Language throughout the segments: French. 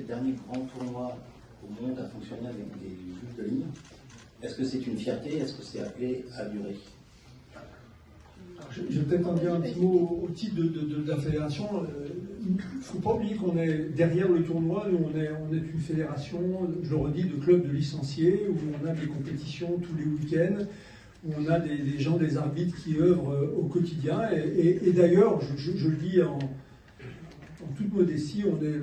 dernier grand tournoi au monde à fonctionner avec des juges de ligne. Est-ce que c'est une fierté? Est-ce que c'est appelé à durer? Je vais peut-être en dire un petit mot au titre de la fédération. Il ne faut pas oublier qu'on est derrière le tournoi. Nous, on est une fédération, je le redis, de clubs de licenciés, où on a des compétitions tous les week-ends, où on a des gens, des arbitres qui œuvrent au quotidien. Et d'ailleurs, je le dis en toute modestie, on est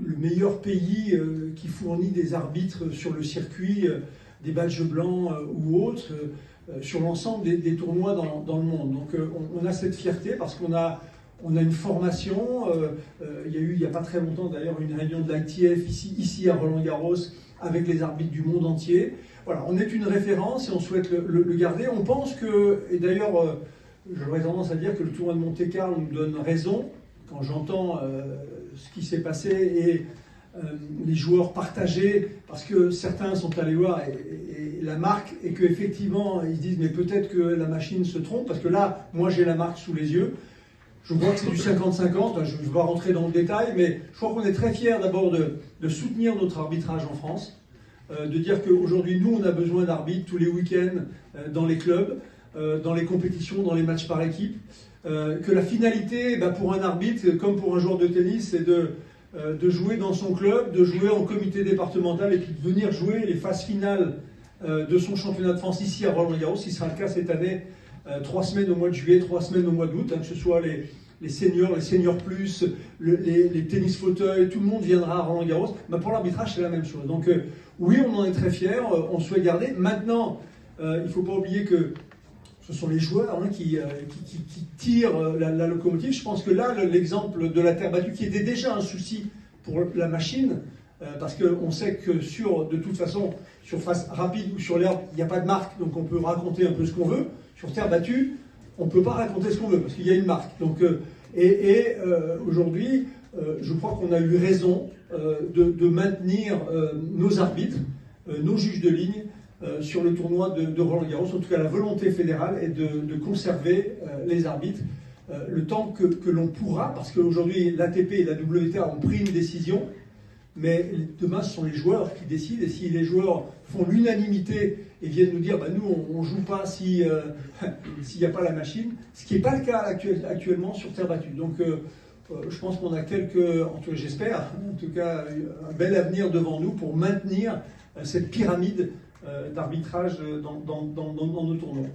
le meilleur pays qui fournit des arbitres sur le circuit, des badges blancs ou autres, sur l'ensemble des tournois dans le monde. Donc on a cette fierté parce qu'on a une formation. Il y a eu, il n'y a pas très longtemps d'ailleurs, une réunion de l'ITF ici à Roland-Garros avec les arbitres du monde entier. Voilà, on est une référence et on souhaite le garder. On pense que, et d'ailleurs, j'aurais tendance à dire que le tournoi de Monte-Carlo nous donne raison quand j'entends ce qui s'est passé et les joueurs partagés, parce que certains sont allés voir et la marque, et qu'effectivement ils se disent mais peut-être que la machine se trompe, parce que là, moi j'ai la marque sous les yeux. Je crois que c'est du 50-50, je ne vais pas rentrer dans le détail, mais je crois qu'on est très fiers d'abord de soutenir notre arbitrage en France, de dire qu'aujourd'hui nous on a besoin d'arbitres tous les week-ends dans les clubs, dans les compétitions, dans les matchs par équipe, que la finalité pour un arbitre, comme pour un joueur de tennis, c'est de jouer dans son club, de jouer en comité départemental et puis de venir jouer les phases finales de son championnat de France ici à Roland-Garros. Ce sera le cas cette année, 3 semaines au mois de juillet, 3 semaines au mois d'août, que ce soit les seniors plus, les tennis fauteuils, tout le monde viendra à Roland-Garros. Pour l'arbitrage, c'est la même chose. Donc oui, on en est très fiers, on souhaite garder. Maintenant, il ne faut pas oublier que ce sont les joueurs qui tirent la locomotive. Je pense que là, l'exemple de la terre battue, qui était déjà un souci pour la machine, parce qu'on sait que de toute façon, sur face rapide ou sur l'herbe, il n'y a pas de marque, donc on peut raconter un peu ce qu'on veut. Sur terre battue, on ne peut pas raconter ce qu'on veut, parce qu'il y a une marque. Donc, aujourd'hui, je crois qu'on a eu raison de maintenir nos arbitres, nos juges de ligne, sur le tournoi de Roland-Garros. En tout cas, la volonté fédérale est de conserver les arbitres le temps que l'on pourra, parce qu'aujourd'hui, l'ATP et la WTA ont pris une décision, mais demain, ce sont les joueurs qui décident, et si les joueurs font l'unanimité et viennent nous dire nous, on ne joue pas s'il n'y a pas la machine, ce qui n'est pas le cas actuellement sur terre battue. Donc, je pense qu'on a en tout cas, j'espère, en tout cas, un bel avenir devant nous pour maintenir cette pyramide d'arbitrage dans nos tournois.